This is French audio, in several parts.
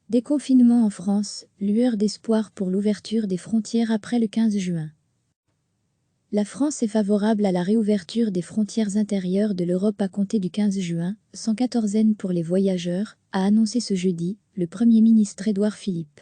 Déconfinement en France, lueur d'espoir pour l'ouverture des frontières après le 15 juin. La France est favorable à la réouverture des frontières intérieures de l'Europe à compter du 15 juin, sans quatorzaine pour les voyageurs, a annoncé ce jeudi le Premier ministre Édouard Philippe.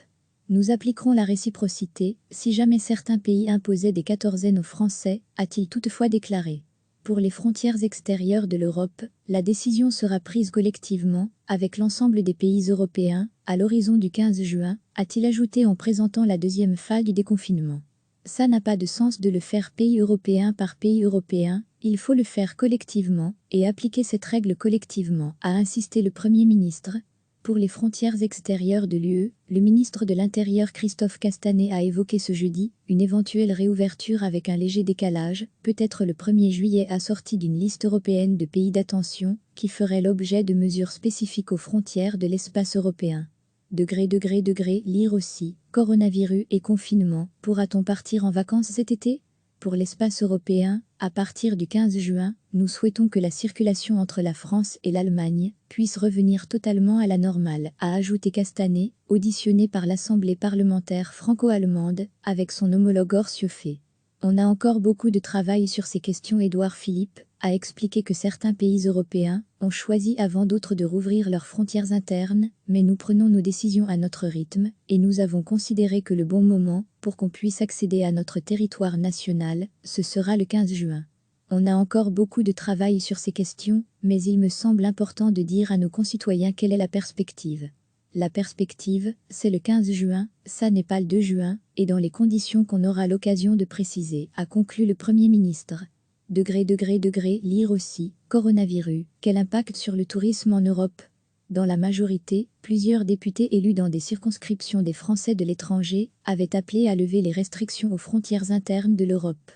Nous appliquerons la réciprocité si jamais certains pays imposaient des quatorzaines aux Français, a-t-il toutefois déclaré. Pour les frontières extérieures de l'Europe, la décision sera prise collectivement, avec l'ensemble des pays européens, à l'horizon du 15 juin, a-t-il ajouté en présentant la deuxième phase du déconfinement. Ça n'a pas de sens de le faire pays européen par pays européen, il faut le faire collectivement et appliquer cette règle collectivement, a insisté le Premier ministre. Pour les frontières extérieures de l'UE, le ministre de l'Intérieur Christophe Castanet a évoqué ce jeudi une éventuelle réouverture avec un léger décalage, peut-être le 1er juillet assorti d'une liste européenne de pays d'attention, qui ferait l'objet de mesures spécifiques aux frontières de l'espace européen. Lire aussi, coronavirus et confinement, pourra-t-on partir en vacances cet été ? Pour l'espace européen, à partir du 15 juin, nous souhaitons que la circulation entre la France et l'Allemagne puisse revenir totalement à la normale, a ajouté Castanet, auditionné par l'Assemblée parlementaire franco-allemande, avec son homologue Horst Seehofer. On a encore beaucoup de travail sur ces questions. Édouard Philippe a expliqué que certains pays européens ont choisi avant d'autres de rouvrir leurs frontières internes, mais nous prenons nos décisions à notre rythme, et nous avons considéré que le bon moment pour qu'on puisse accéder à notre territoire national, ce sera le 15 juin. On a encore beaucoup de travail sur ces questions, mais il me semble important de dire à nos concitoyens quelle est la perspective. La perspective, c'est le 15 juin, ça n'est pas le 2 juin, et dans les conditions qu'on aura l'occasion de préciser, a conclu le Premier ministre. Lire aussi, coronavirus, quel impact sur le tourisme en Europe ? Dans la majorité, plusieurs députés élus dans des circonscriptions des Français de l'étranger avaient appelé à lever les restrictions aux frontières internes de l'Europe.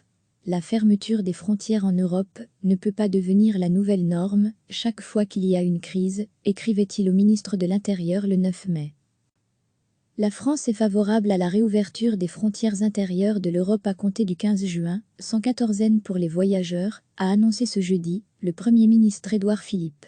La fermeture des frontières en Europe ne peut pas devenir la nouvelle norme chaque fois qu'il y a une crise, écrivait-il au ministre de l'Intérieur le 9 mai. La France est favorable à la réouverture des frontières intérieures de l'Europe à compter du 15 juin, sans quatorzaine pour les voyageurs, a annoncé ce jeudi le Premier ministre Édouard Philippe.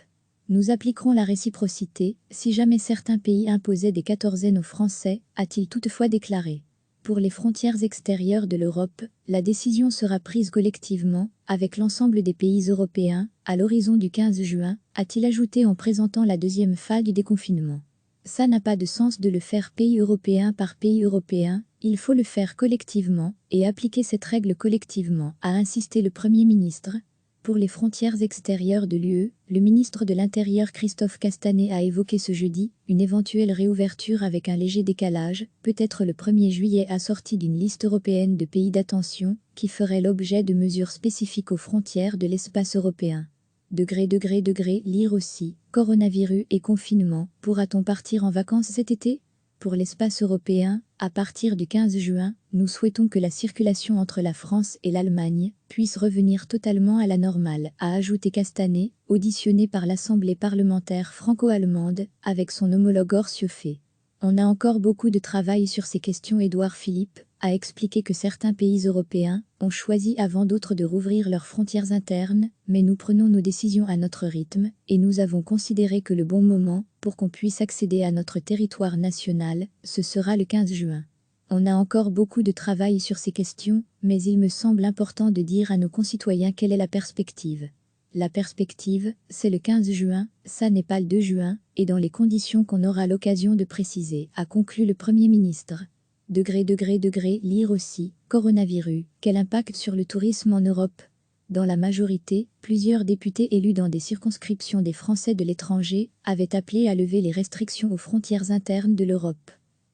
Nous appliquerons la réciprocité si jamais certains pays imposaient des quatorzaines aux Français, a-t-il toutefois déclaré. Pour les frontières extérieures de l'Europe, la décision sera prise collectivement, avec l'ensemble des pays européens, à l'horizon du 15 juin, a-t-il ajouté en présentant la deuxième phase du déconfinement. Ça n'a pas de sens de le faire pays européen par pays européen, il faut le faire collectivement et appliquer cette règle collectivement, a insisté le Premier ministre. Pour les frontières extérieures de l'UE, le ministre de l'Intérieur Christophe Castanet a évoqué ce jeudi une éventuelle réouverture avec un léger décalage, peut-être le 1er juillet assorti d'une liste européenne de pays d'attention, qui ferait l'objet de mesures spécifiques aux frontières de l'espace européen. Lire aussi, coronavirus et confinement, pourra-t-on partir en vacances cet été ? Pour l'espace européen, à partir du 15 juin, nous souhaitons que la circulation entre la France et l'Allemagne puisse revenir totalement à la normale, a ajouté Castanet, auditionné par l'Assemblée parlementaire franco-allemande, avec son homologue Horst Seehofer. On a encore beaucoup de travail sur ces questions. Édouard Philippe a expliqué que certains pays européens ont choisi avant d'autres de rouvrir leurs frontières internes, mais nous prenons nos décisions à notre rythme, et nous avons considéré que le bon moment pour qu'on puisse accéder à notre territoire national, ce sera le 15 juin. On a encore beaucoup de travail sur ces questions, mais il me semble important de dire à nos concitoyens quelle est la perspective. La perspective, c'est le 15 juin, ça n'est pas le 2 juin, et dans les conditions qu'on aura l'occasion de préciser, a conclu le Premier ministre. Lire aussi, coronavirus, quel impact sur le tourisme en Europe ? Dans la majorité, plusieurs députés élus dans des circonscriptions des Français de l'étranger avaient appelé à lever les restrictions aux frontières internes de l'Europe.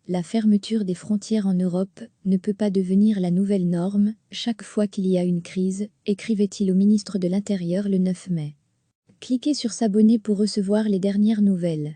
La fermeture des frontières en Europe ne peut pas devenir la nouvelle norme chaque fois qu'il y a une crise, écrivait-il au ministre de l'Intérieur le 9 mai. Cliquez sur s'abonner pour recevoir les dernières nouvelles.